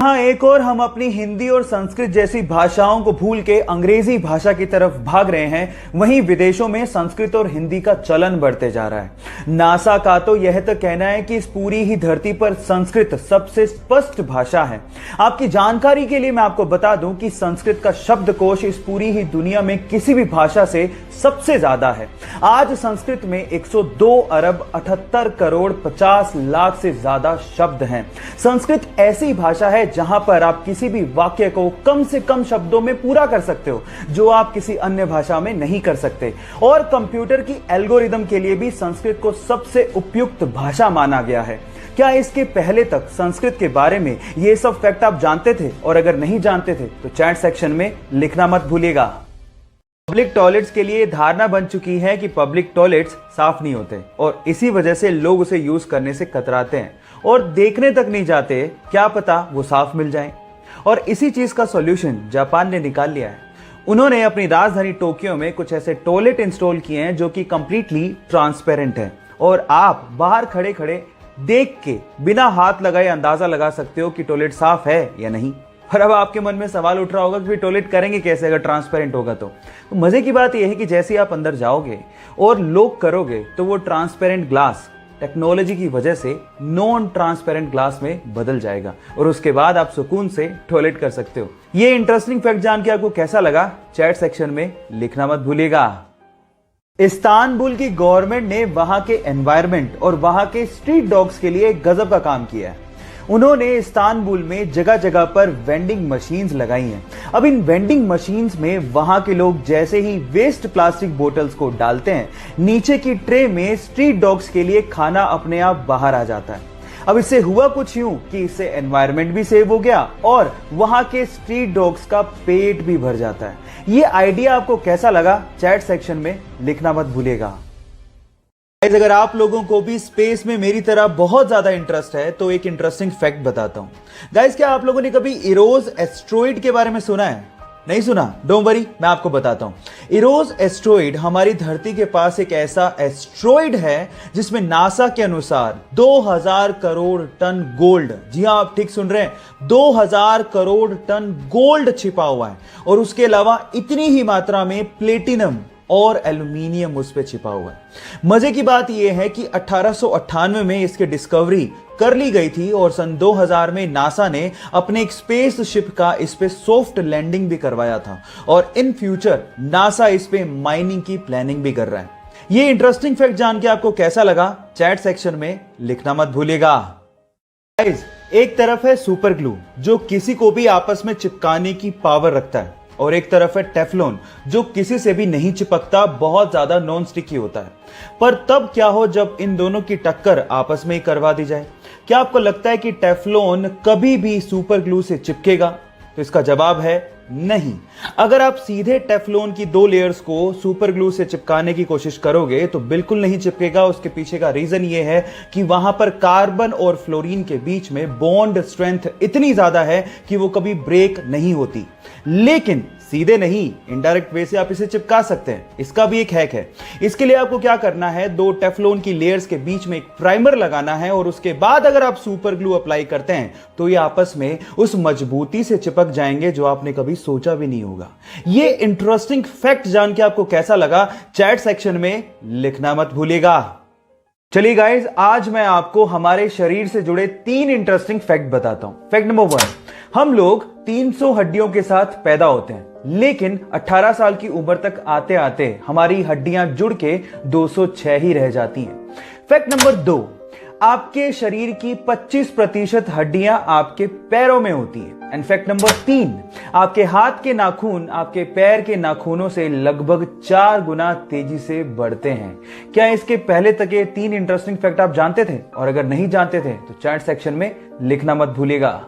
हाँ, एक और हम अपनी हिंदी और संस्कृत जैसी भाषाओं को भूल के अंग्रेजी भाषा की तरफ भाग रहे हैं। वहीं विदेशों में संस्कृत और हिंदी का चलन बढ़ते जा रहा है। नासा का तो यह तक कहना है कि इस पूरी ही धरती पर संस्कृत सबसे स्पष्ट भाषा है। आपकी जानकारी के लिए मैं आपको बता दूं कि संस्कृत का शब्दकोश इस पूरी ही दुनिया में किसी भी भाषा से सबसे ज्यादा है। आज संस्कृत में 102 अरब 78 करोड़ 50 लाख से ज्यादा शब्द हैं। संस्कृत ऐसी भाषा है जहां पर आप किसी भी वाक्य को कम से कम शब्दों में पूरा कर सकते हो, जो आप किसी अन्य भाषा में नहीं कर सकते। और कंप्यूटर की एल्गोरिदम के लिए भी संस्कृत को सबसे उपयुक्त भाषा माना गया है। क्या इसके पहले तक संस्कृत के बारे में ये सब फैक्ट आप जानते थे? और अगर नहीं जानते थे तो चैट सेक्शन में लिखना मत भूलिएगा। पब्लिक टॉयलेट्स के लिए धारणा बन चुकी है कि पब्लिक टॉयलेट्स साफ नहीं होते और इसी वजह से लोग उसे यूज करने से कतराते हैं और देखने तक नहीं जाते, क्या पता वो साफ मिल जाए। और इसी चीज का सॉल्यूशन जापान ने निकाल लिया है। उन्होंने अपनी राजधानी टोक्यो में कुछ ऐसे टॉयलेट इंस्टॉल किए हैं जो कि कंप्लीटली ट्रांसपेरेंट है और आप बाहर खड़े खड़े देख के बिना हाथ लगाए अंदाजा लगा सकते हो कि टॉयलेट साफ है या नहीं। और अब आपके मन में सवाल उठ रहा होगा कि टॉयलेट करेंगे कैसे अगर ट्रांसपेरेंट होगा तो मजे की बात यह है कि जैसे आप अंदर जाओगे और लॉक करोगे तो वो ट्रांसपेरेंट ग्लास टेक्नोलॉजी की वजह से नॉन ट्रांसपेरेंट ग्लास में बदल जाएगा और उसके बाद आप सुकून से टॉयलेट कर सकते हो। ये इंटरेस्टिंग फैक्ट जान के आपको कैसा लगा? चैट सेक्शन में लिखना मत भूलिएगा। इस्तांबुल की गवर्नमेंट ने वहां के एनवायरनमेंट और वहां के स्ट्रीट डॉग्स के लिए गजब का काम किया है। उन्होंने इस्तांबुल में जगह जगह पर वेंडिंग मशीन्स लगाई हैं। अब इन वेंडिंग मशीन्स में वहां के लोग जैसे ही वेस्ट प्लास्टिक बोतल्स को डालते हैं, नीचे की ट्रे में स्ट्रीट डॉग्स के लिए खाना अपने आप बाहर आ जाता है। अब इससे हुआ कुछ यूं कि इससे एनवायरनमेंट भी सेव हो गया और वहां के स्ट्रीट डॉग्स का पेट भी भर जाता है। ये आइडिया आपको कैसा लगा? चैट सेक्शन में लिखना मत भूलिएगा। अगर आप लोगों को भी स्पेस में मेरी तरह बहुत ज्यादा इंटरेस्ट है तो एक इंटरेस्टिंग फैक्ट बताता हूं। गाइस, क्या आप लोगों ने कभी इरोस एस्ट्रॉइड के बारे में सुना है? नहीं सुना? डोंट वरी, मैं आपको बताता हूं। इरोस एस्ट्रॉइड हमारी धरती के पास एक ऐसा एस्ट्रॉइड है जिसमें नासा के अनुसार 2000 करोड़ टन गोल्ड, जी हां आप ठीक सुन रहे हैं, 2000 करोड़ टन गोल्ड छिपा हुआ है और उसके अलावा इतनी ही मात्रा में प्लेटिनम और एल्यूमिनियम उस पे छिपा हुआ है। मजे की बात यह है कि 1898 में इसकी डिस्कवरी कर ली गई थी और सन 2000 में नासा ने अपने एक स्पेस शिप का इस पे सॉफ्ट लैंडिंग भी करवाया था और इन फ्यूचर नासा इस पे माइनिंग की प्लानिंग भी कर रहा है। ये इंटरेस्टिंग फैक्ट जान के आपको कैसा लगा? चैट सेक्शन में लिखना मत भूलिएगा। एक तरफ है सुपर ग्लू जो किसी को भी आपस में चिपकाने की पावर रखता है और एक तरफ है टेफ्लॉन जो किसी से भी नहीं चिपकता, बहुत ज्यादा नॉन स्टिकी होता है। पर तब क्या हो जब इन दोनों की टक्कर आपस में ही करवा दी जाए? क्या आपको लगता है कि टेफ्लॉन कभी भी सुपर ग्लू से चिपकेगा? तो इसका जवाब है नहीं। अगर आप सीधे टेफ्लॉन की 2 लेयर्स को सुपर ग्लू से चिपकाने की कोशिश करोगे तो बिल्कुल नहीं चिपकेगा। उसके पीछे का रीजन यह है कि वहां पर कार्बन और फ्लोरीन के बीच में बॉन्ड स्ट्रेंथ इतनी ज्यादा है कि वो कभी ब्रेक नहीं होती। लेकिन सीधे नहीं, इनडायरेक्ट वे से आप इसे चिपका सकते हैं। इसका भी एक हैक है। इसके लिए आपको क्या करना है, 2 टेफ्लॉन की लेयर्स के बीच में एक प्राइमर लगाना है और उसके बाद अगर आप सुपर ग्लू अप्लाई करते हैं तो ये आपस में उस मजबूती से चिपक जाएंगे जो आपने कभी सोचा भी नहीं होगा। ये इंटरेस्टिंग फैक्ट जान के आपको कैसा लगा? चैट सेक्शन में लिखना मत भूलिएगा। चलिए गाइस, आज मैं आपको हमारे शरीर से जुड़े 3 इंटरेस्टिंग फैक्ट बताता हूं। फैक्ट नंबर 1, हम लोग 300 हड्डियों के साथ पैदा होते हैं, लेकिन 18 साल की उम्र तक आते आते हमारी हड्डियां जुड़ के 206 ही रह जाती हैं। फैक्ट नंबर 2, आपके शरीर की 25% हड्डियां आपके पैरों में होती हैं। एंड फैक्ट नंबर 3, आपके हाथ के नाखून आपके पैर के नाखूनों से लगभग 4 गुना तेजी से बढ़ते हैं। क्या इसके पहले तक ये 3 इंटरेस्टिंग फैक्ट आप जानते थे? और अगर नहीं जानते थे तो चैट सेक्शन में लिखना मत भूलिएगा।